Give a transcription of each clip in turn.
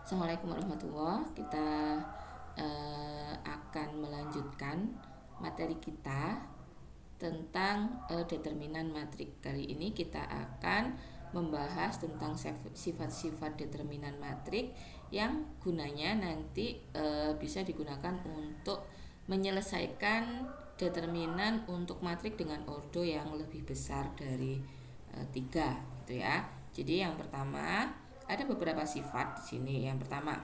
Assalamualaikum warahmatullahi wabarakatuh. Kita akan melanjutkan materi kita tentang determinan matrik. Kali ini kita akan membahas tentang sifat-sifat determinan matrik yang gunanya nanti bisa digunakan untuk menyelesaikan determinan untuk matrik dengan ordo yang lebih besar dari 3 gitu ya. Jadi yang pertama ada beberapa sifat di sini. Yang pertama,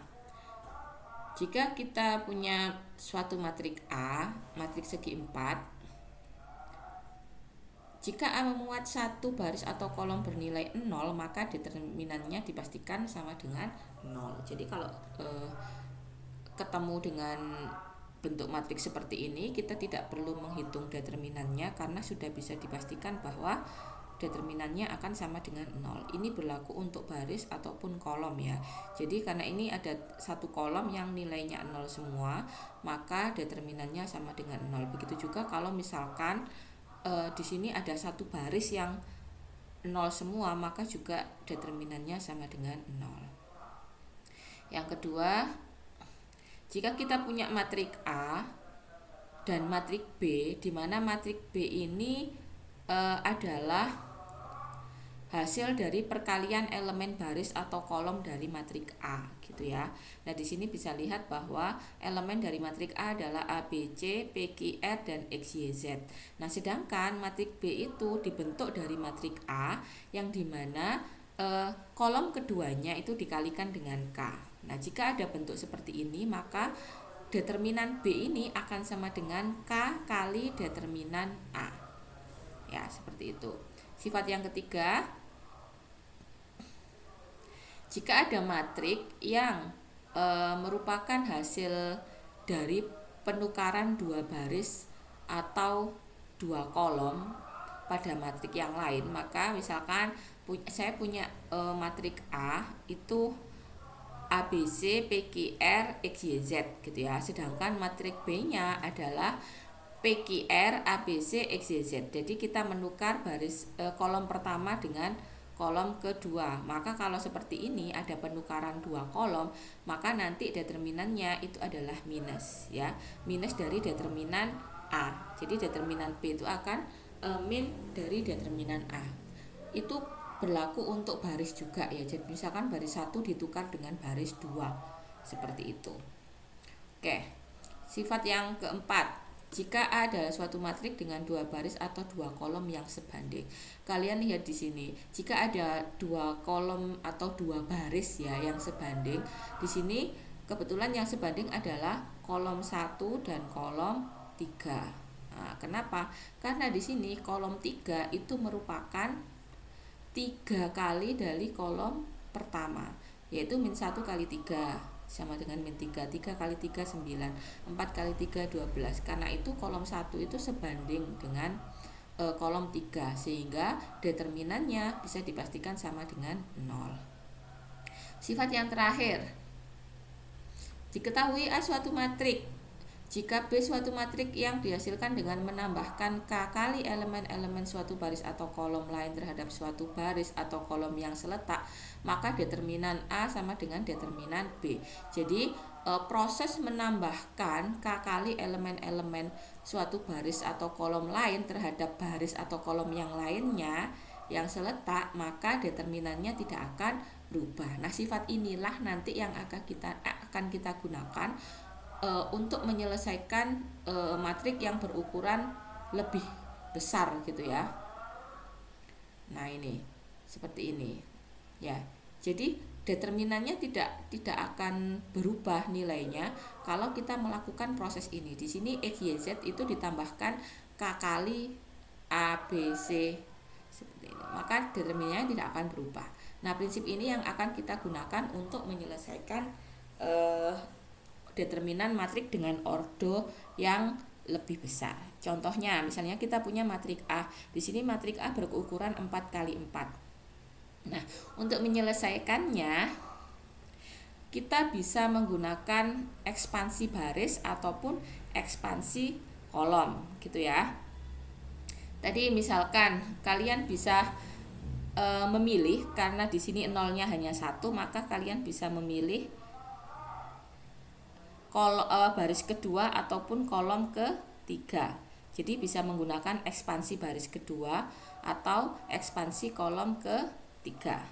jika kita punya suatu matrik A, matrik segi 4, jika A memuat satu baris atau kolom bernilai 0, maka determinannya dipastikan sama dengan 0. Jadi kalau ketemu dengan bentuk matrik seperti ini, kita tidak perlu menghitung determinannya karena sudah bisa dipastikan bahwa determinannya akan sama dengan 0. Ini berlaku untuk baris ataupun kolom ya. Jadi karena ini ada satu kolom yang nilainya 0 semua, maka determinannya sama dengan 0. Begitu juga kalau misalkan di sini ada satu baris yang 0 semua, maka juga determinannya sama dengan 0. Yang kedua, jika kita punya matrik A dan matrik B, di mana matrik B ini adalah hasil dari perkalian elemen baris atau kolom dari matrik A gitu ya. Nah, di sini bisa lihat bahwa elemen dari matrik A adalah A, B, C, P, Q, R dan X, Y, Z. Nah, sedangkan matrik B itu dibentuk dari matrik A yang dimana kolom keduanya itu dikalikan dengan K. Nah, jika ada bentuk seperti ini, maka determinan B ini akan sama dengan K kali determinan A. Ya, seperti itu. Sifat yang ketiga, jika ada matrik yang merupakan hasil dari penukaran dua baris atau dua kolom pada matrik yang lain, maka misalkan saya punya matrik A itu ABC, PQR, XYZ gitu ya. Sedangkan matrik B-nya adalah PQR, ABC, XYZ. Jadi kita menukar baris kolom pertama dengan kolom kedua. Maka kalau seperti ini ada penukaran dua kolom, maka nanti determinannya itu adalah minus ya. Minus dari determinan A. Jadi determinan B itu akan min dari determinan A. Itu berlaku untuk baris juga ya. Jadi misalkan baris 1 ditukar dengan baris 2. Seperti itu. Oke. Sifat yang keempat, jika A adalah suatu matrik dengan dua baris atau dua kolom yang sebanding. Kalian lihat di sini, jika ada dua kolom atau dua baris ya yang sebanding, di sini kebetulan yang sebanding adalah kolom 1 dan kolom 3. Nah, kenapa? Karena di sini kolom 3 itu merupakan 3 kali dari kolom pertama, yaitu min 1 kali 3 sama dengan min 3. 3 kali 3 9, 4 kali 3 12. Karena itu kolom 1 itu sebanding dengan kolom 3, sehingga determinannya bisa dipastikan sama dengan 0. Sifat yang terakhir, diketahui A suatu matrik jika B suatu matrik yang dihasilkan dengan menambahkan K kali elemen-elemen suatu baris atau kolom lain terhadap suatu baris atau kolom yang seletak, maka determinan A sama dengan determinan B. Jadi proses menambahkan K kali elemen-elemen suatu baris atau kolom lain terhadap baris atau kolom yang lainnya yang seletak, maka determinannya tidak akan berubah. Nah, sifat inilah nanti yang akan kita gunakan untuk menyelesaikan matrik yang berukuran lebih besar gitu ya. Nah, ini seperti ini ya. Jadi determinannya tidak akan berubah nilainya kalau kita melakukan proses ini. Di sini X, Y, Z itu ditambahkan K kali A, B, C seperti ini. Maka determinannya tidak akan berubah. Nah, prinsip ini yang akan kita gunakan untuk menyelesaikan determinan matrik dengan ordo yang lebih besar. Contohnya, misalnya kita punya matrik A. Di sini matrik A berukuran 4 kali 4. Nah, untuk menyelesaikannya kita bisa menggunakan ekspansi baris ataupun ekspansi kolom gitu ya. Tadi misalkan kalian bisa memilih, karena di sini nolnya hanya 1, maka kalian bisa memilih baris kedua ataupun kolom ketiga. Jadi bisa menggunakan ekspansi baris kedua atau ekspansi kolom ketiga.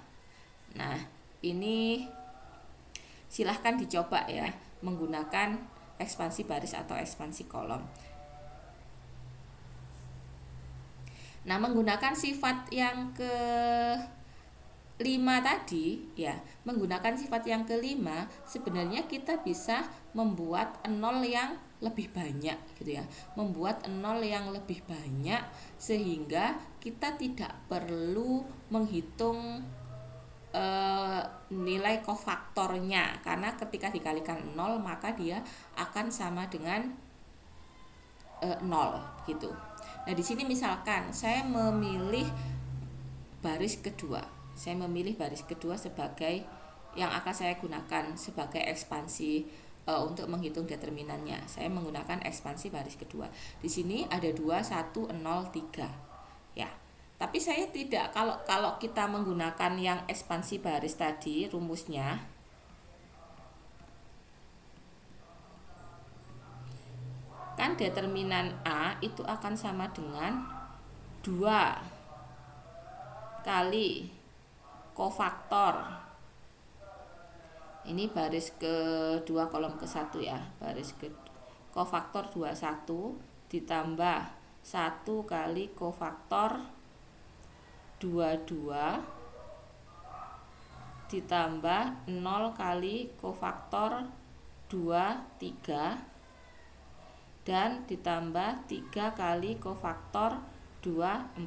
Nah, ini silahkan dicoba ya, menggunakan ekspansi baris atau ekspansi kolom. Nah, menggunakan sifat yang kelima tadi ya, menggunakan sifat yang kelima sebenarnya kita bisa membuat nol yang lebih banyak gitu ya, membuat nol yang lebih banyak sehingga kita tidak perlu menghitung nilai kofaktornya, karena ketika dikalikan 0 maka dia akan sama dengan 0 gitu. Nah, di sini misalkan saya memilih baris kedua. Saya memilih baris kedua sebagai yang akan saya gunakan sebagai ekspansi untuk menghitung determinannya. Saya menggunakan ekspansi baris kedua. Di sini ada 2 1 0 3. Ya. Tapi saya tidak, kalau kita menggunakan yang ekspansi baris tadi rumusnya, kan determinan A itu akan sama dengan 2 kali kofaktor. Ini baris kedua kolom ke-1 ya. Baris ke kofaktor 21 ditambah 1 kali kofaktor 22 ditambah 0 kali kofaktor 23 dan ditambah 3 kali kofaktor 24.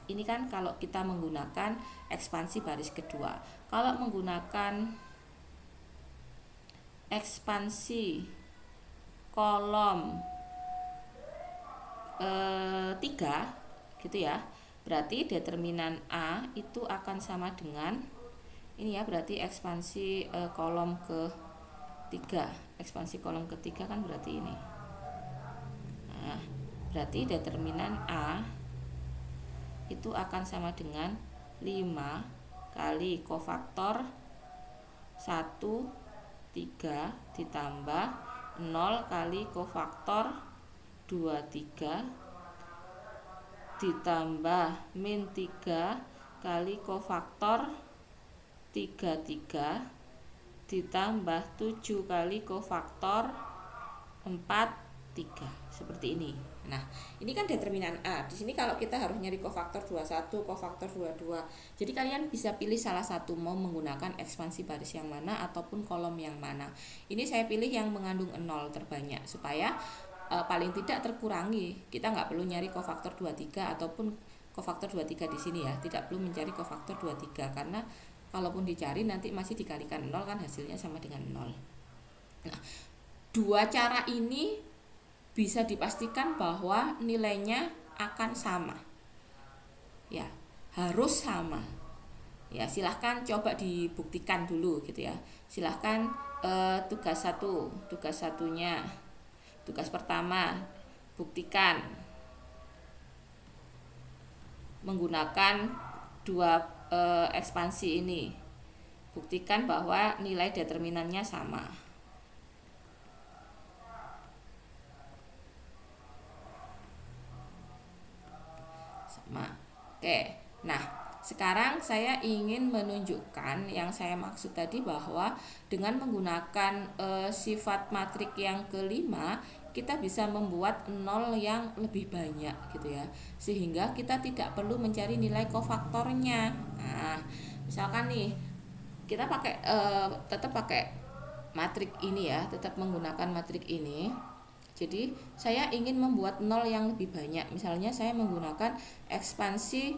Ini kan kalau kita menggunakan ekspansi baris kedua. Kalau menggunakan ekspansi kolom 3 gitu ya, berarti determinan A itu akan sama dengan ini ya, berarti ekspansi kolom ke-3. Ekspansi kolom ke-3 kan berarti ini. Nah, berarti determinan A itu akan sama dengan 5 kali kofaktor 1 3 ditambah 0 kali kofaktor 23 ditambah min 3 kali kofaktor 33 ditambah 7 kali kofaktor 43, seperti ini. Nah, ini kan determinan A. Di sini kalau kita harus nyari kofaktor 21, kofaktor 22. Jadi kalian bisa pilih salah satu, mau menggunakan ekspansi baris yang mana ataupun kolom yang mana. Ini saya pilih yang mengandung 0 terbanyak supaya paling tidak terkurangi. Kita nggak perlu nyari kofaktor 23 ataupun kofaktor 23 di sini ya. Tidak perlu mencari kofaktor 23 karena kalaupun dicari nanti masih dikalikan 0 kan hasilnya sama dengan 0. Nah, dua cara ini bisa dipastikan bahwa nilainya akan sama. Ya, harus sama. Ya, silahkan coba dibuktikan dulu gitu ya. Silahkan tugas satunya. Tugas pertama, buktikan menggunakan dua ekspansi ini. Buktikan bahwa nilai determinannya sama. Oke, nah sekarang saya ingin menunjukkan yang saya maksud tadi, bahwa dengan menggunakan sifat matrik yang kelima kita bisa membuat nol yang lebih banyak gitu ya, sehingga kita tidak perlu mencari nilai kofaktornya. Nah, misalkan nih kita tetap pakai matrik ini ya, tetap menggunakan matrik ini. Jadi saya ingin membuat nol yang lebih banyak. Misalnya saya menggunakan ekspansi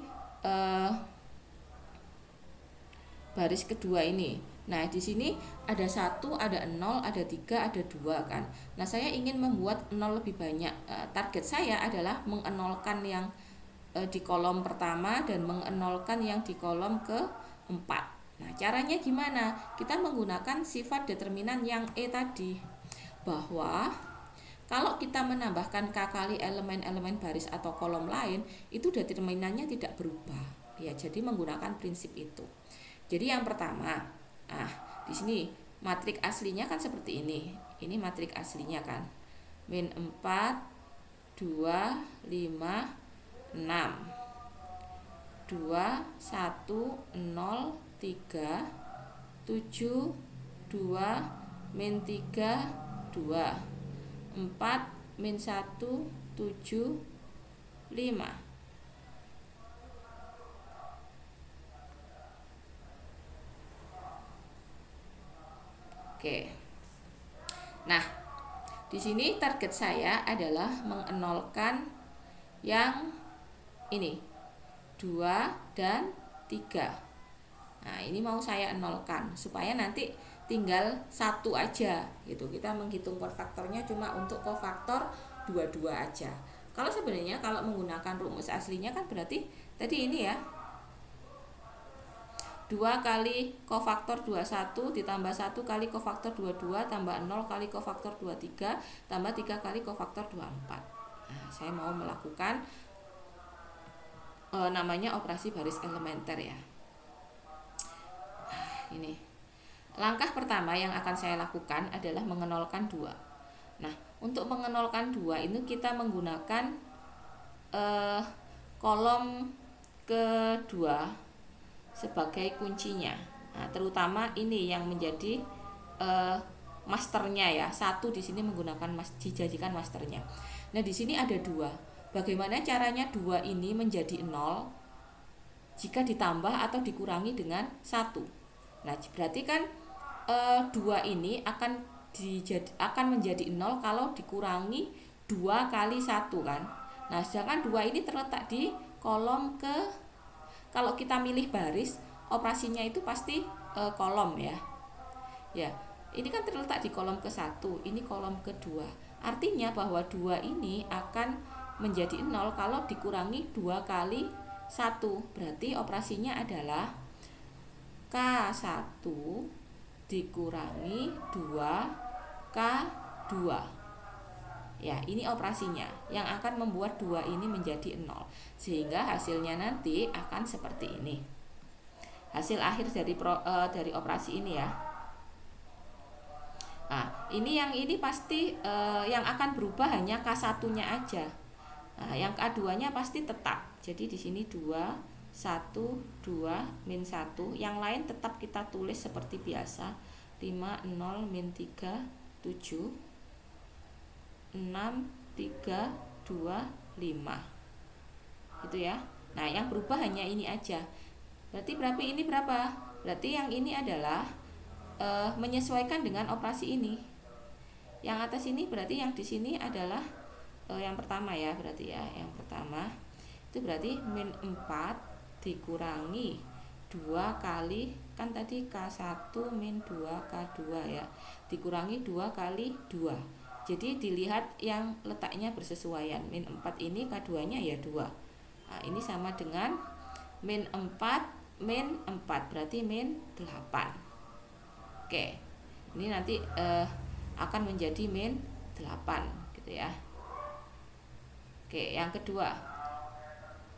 baris kedua ini. Nah, di sini ada 1, ada 0, ada 3, ada 2 kan. Nah, saya ingin membuat 0 lebih banyak. Target saya adalah mengenolkan yang di kolom pertama dan mengenolkan yang di kolom keempat. Nah, caranya gimana? Kita menggunakan sifat determinan yang E tadi, bahwa kalau kita menambahkan K kali elemen-elemen baris atau kolom lain, itu determinannya tidak berubah. Ya, jadi menggunakan prinsip itu. Jadi yang pertama, di sini matrik aslinya kan seperti ini matrik aslinya kan, min 4, 2, 5, 6, 2, 1, 0, 3, 7, 2, min 3, 2, 4, min 1, 7, 5. Oke. Nah, di sini target saya adalah mengenolkan yang ini 2 dan 3. Nah, ini mau saya nolkan supaya nanti tinggal satu aja gitu. Kita menghitung kofaktornya cuma untuk kofaktor 22 aja. Kalau sebenarnya kalau menggunakan rumus aslinya kan berarti tadi ini ya, 2 kali kofaktor 21 ditambah 1 kali kofaktor 22 tambah 0 kali kofaktor 23 tambah 3 kali kofaktor 24. Nah, saya mau melakukan namanya operasi baris elementer ya. Ini langkah pertama yang akan saya lakukan adalah mengenolkan 2. Nah, untuk mengenolkan 2 ini kita menggunakan kolom kedua sebagai kuncinya. Nah, terutama ini yang menjadi masternya ya. 1 di sini menggunakan dijadikan masternya. Nah, di sini ada 2. Bagaimana caranya 2 ini menjadi 0 jika ditambah atau dikurangi dengan 1? Nah, berarti kan 2 ini akan menjadi 0 kalau dikurangi 2 kali 1 kan. Nah, sedangkan 2 ini terletak di kolom kalau kita milih baris, operasinya itu pasti kolom ya. Ya, ini kan terletak di kolom ke-1, ini kolom kedua. Artinya bahwa 2 ini akan menjadi 0 kalau dikurangi 2 kali 1. Berarti operasinya adalah K1 dikurangi 2K2. Ya, ini operasinya yang akan membuat 2 ini menjadi 0. Sehingga hasilnya nanti akan seperti ini. Hasil akhir dari operasi ini ya. Nah, ini pasti yang akan berubah hanya K1-nya aja. Nah, yang K2-nya pasti tetap. Jadi di sini 2, 1, 2, min 1. Yang lain tetap kita tulis seperti biasa. 5, 0, min 3, 7, 6, 3, 2, 5. Gitu ya. Nah, yang berubah hanya ini aja. Berarti ini berapa? Berarti yang ini adalah menyesuaikan dengan operasi ini. Yang atas ini berarti yang di sini adalah yang pertama ya, berarti ya. Yang pertama itu berarti min 4 dikurangi 2 kali, kan tadi K1 min 2 K2 ya, dikurangi 2 kali 2. Jadi dilihat yang letaknya bersesuaian. Min 4 ini K2 nya ya 2. Nah, ini sama dengan min 4 min 4 berarti min 8. Oke, ini nanti akan menjadi min 8 gitu ya. Oke, yang kedua,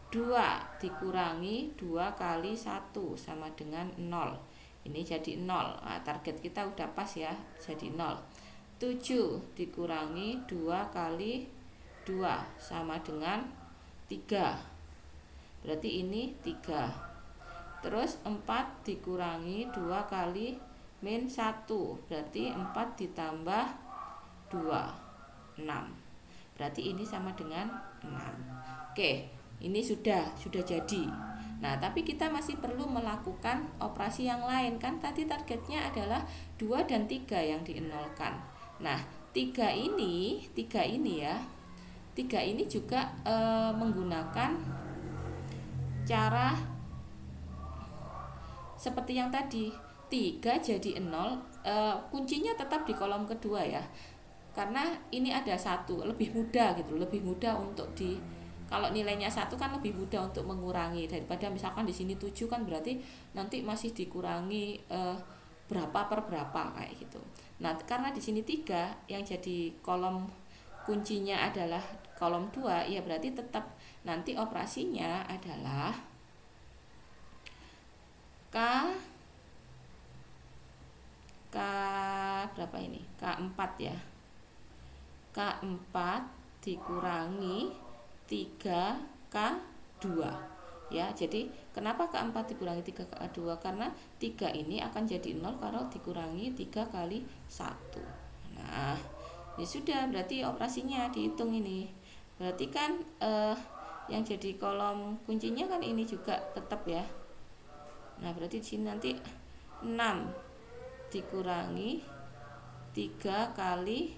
2 dikurangi 2 kali 1 sama dengan 0. Ini jadi 0. Nah, target kita udah pas ya, jadi 0. 7 dikurangi 2 kali 2 sama dengan 3. Berarti ini 3. Terus 4 dikurangi 2 kali min 1, berarti 4 ditambah 2, 6. Berarti ini sama dengan 6. Oke, ini sudah jadi. Nah, tapi kita masih perlu melakukan operasi yang lain kan. Tadi targetnya adalah 2 dan 3 yang dienolkan. Nah, 3 ini ya. 3 ini juga menggunakan cara seperti yang tadi. 3 jadi 0, kuncinya tetap di kolom kedua ya. Karena ini ada 1, lebih mudah gitu, lebih mudah untuk kalau nilainya 1 kan lebih mudah untuk mengurangi daripada misalkan di sini 7 kan berarti nanti masih dikurangi berapa per berapa kayak gitu. Nah, karena di sini 3 yang jadi kolom kuncinya adalah kolom 2, ya berarti tetap nanti operasinya adalah K K berapa ini? K4 ya. K4 dikurangi 3K2 ya. Jadi kenapa K4 dikurangi 3K2? Karena 3 ini akan jadi 0 kalau dikurangi 3 kali 1. Nah, ya sudah, berarti operasinya dihitung ini. Berarti kan yang jadi kolom kuncinya kan ini juga tetap ya. Nah, berarti di sini nanti 6 dikurangi 3 kali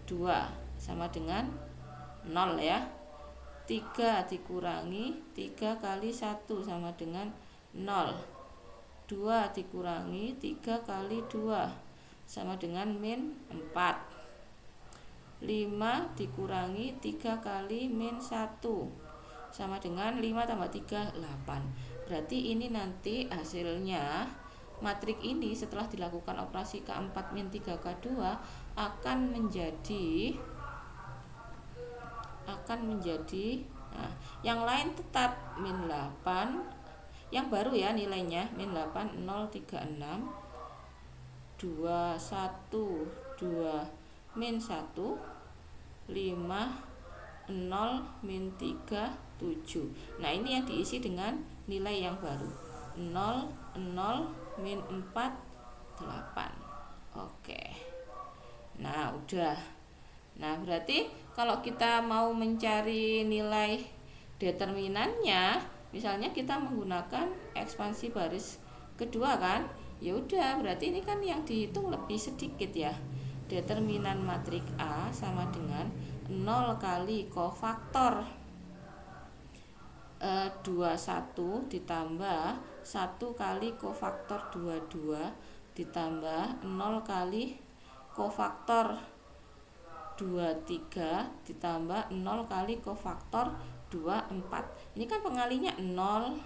2 sama dengan 0 ya. 3 dikurangi 3 kali 1 sama dengan 0. 2 dikurangi 3 kali 2 sama dengan min 4. 5 dikurangi 3 kali min 1 sama dengan 5 tambah 3, 8. Berarti ini nanti hasilnya matrik ini setelah dilakukan operasi K4 min 3K2 akan menjadi nah, yang lain tetap min 8, yang baru ya nilainya min 8, 0, 36, 2, 1, 2, min 1, 5, 0, min 3, 7. Nah, ini yang diisi dengan nilai yang baru 0, 0, min 4, 8. Oke. Nah, udah. Nah, berarti kalau kita mau mencari nilai determinannya, misalnya kita menggunakan ekspansi baris kedua kan, ya udah, berarti ini kan yang dihitung lebih sedikit ya. Determinan matrik A sama dengan 0 kali kofaktor 21 ditambah 1 kali kofaktor 22 ditambah 0 kali kofaktor 23 ditambah 0 kali kofaktor 24. Ini kan pengalinya 0,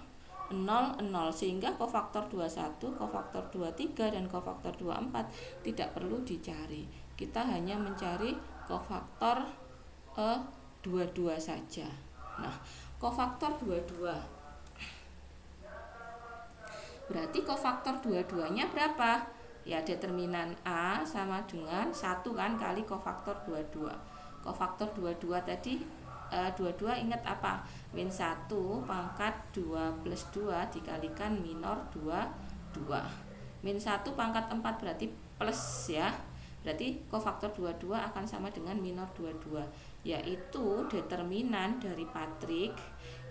0, 0, sehingga kofaktor 21, kofaktor 23 dan kofaktor 24 tidak perlu dicari. Kita hanya mencari kofaktor 22 saja. Nah, kofaktor 22. Berarti kofaktor 22-nya berapa? Ya, determinan A sama dengan 1 kan kali kofaktor 22. Kofaktor 22 tadi 22 ingat apa? Min 1 pangkat 2 plus 2 dikalikan minor 22. Min 1 pangkat 4 berarti plus ya. Berarti kofaktor 22 akan sama dengan minor 22, yaitu determinan dari matrik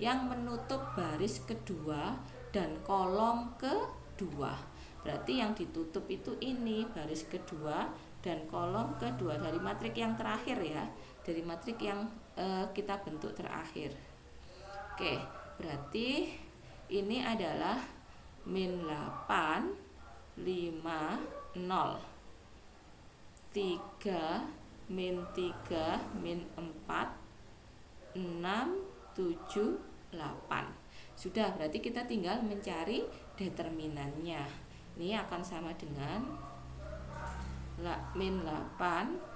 yang menutup baris kedua dan kolom kedua. Berarti yang ditutup itu ini baris kedua dan kolom kedua dari matrik yang terakhir ya, dari matrik yang kita bentuk terakhir. Oke, berarti ini adalah min 8, 5, 0, 3, min 3, min 4, 6, 7, 8. Sudah, berarti kita tinggal mencari determinannya. Ini akan sama dengan min 8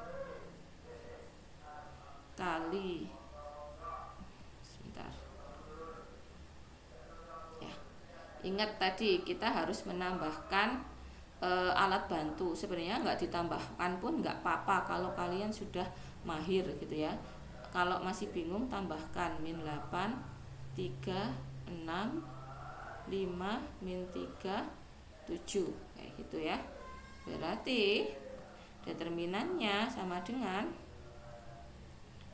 kali ya. Ingat tadi kita harus menambahkan alat bantu. Sebenarnya nggak ditambahkan pun nggak apa-apa kalau kalian sudah mahir gitu ya. Kalau masih bingung, tambahkan min 8, 3, 6, 5, min 3, 7 kayak gitu ya. Berarti determinannya sama dengan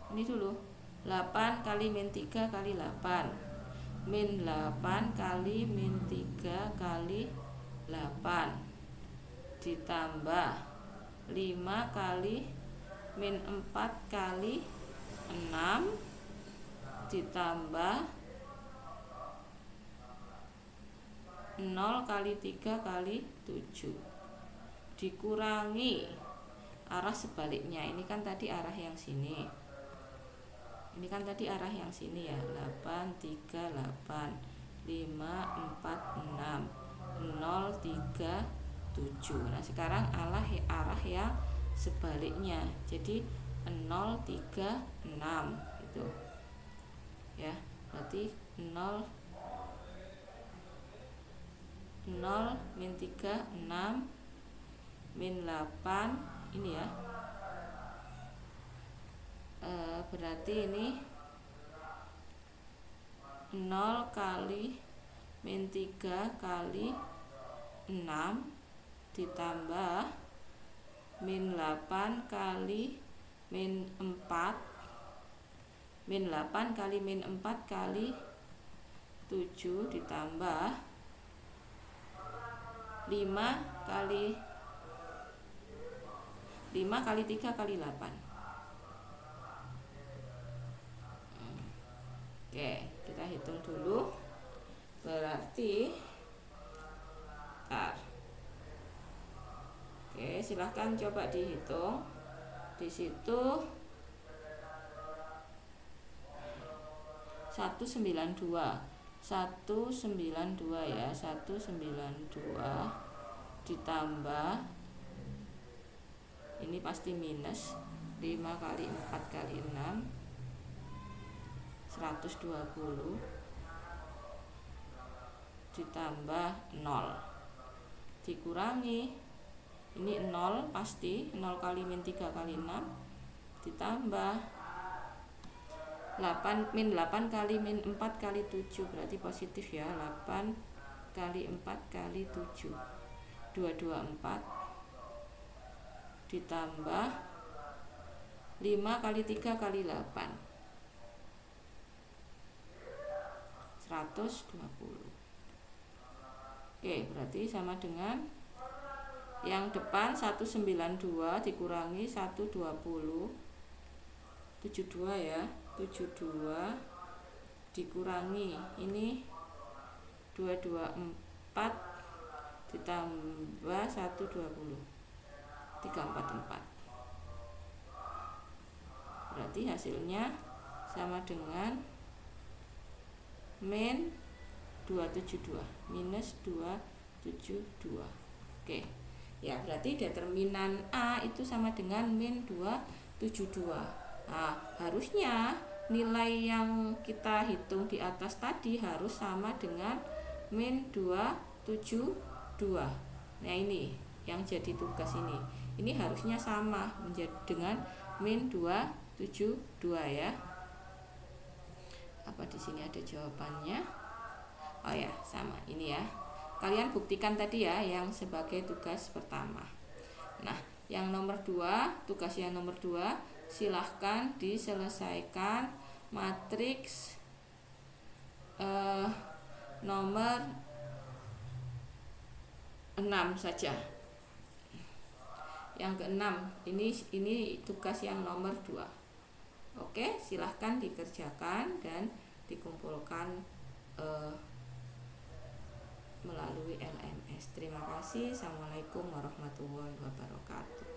ini dulu, 8 kali min 3 kali 8, min 8 kali min 3 kali 8 ditambah 5 kali min 4 kali 6 ditambah 0 kali 3 kali 7 dikurangi arah sebaliknya. Ini kan tadi arah yang sini, ini kan tadi arah yang sini ya. 8, 3, 8, 5, 4, 6, 0, 3, 7. Nah, sekarang arah yang sebaliknya, jadi 0, 3, 6 gitu ya. Berarti 0, min 3, 6, min 8 ini ya, berarti ini 0 kali min 3 kali 6 ditambah min 8 kali min 4, min 8 kali min 4 kali 7 ditambah 5 kali 3 kali 8. Oke, kita hitung dulu. Berarti Oke, silahkan coba dihitung. Di situ 192 ya, 192 ditambah ini pasti minus 5 kali 4 kali 6 120 ditambah 0 dikurangi ini 0 pasti 0 kali min 3 kali 6 ditambah 8 min 8 kali min 4 kali 7 berarti positif ya, 8 kali 4 kali 7 224 ditambah 5 kali 3 kali 8 120. Oke, berarti sama dengan yang depan 192 dikurangi 120 72 ya, 72 dikurangi ini 224 ditambah 120 344. Berarti hasilnya sama dengan min 272 minus 272. Oke. Ya, berarti determinan A itu sama dengan min 272. Nah, harusnya nilai yang kita hitung di atas tadi harus sama dengan min 272. Nah, ini yang jadi tugas ini. Ini harusnya sama menjadi dengan min 272 ya. Apa di sini ada jawabannya? Oh ya, sama ini ya. Kalian buktikan tadi ya yang sebagai tugas pertama. Nah, yang nomor 2, tugas yang nomor 2 silahkan diselesaikan matriks nomor 6 saja. Yang ke-6 ini tugas yang nomor 2. Oke, silahkan dikerjakan dan dikumpulkan melalui LMS. Terima kasih. Assalamualaikum warahmatullahi wabarakatuh.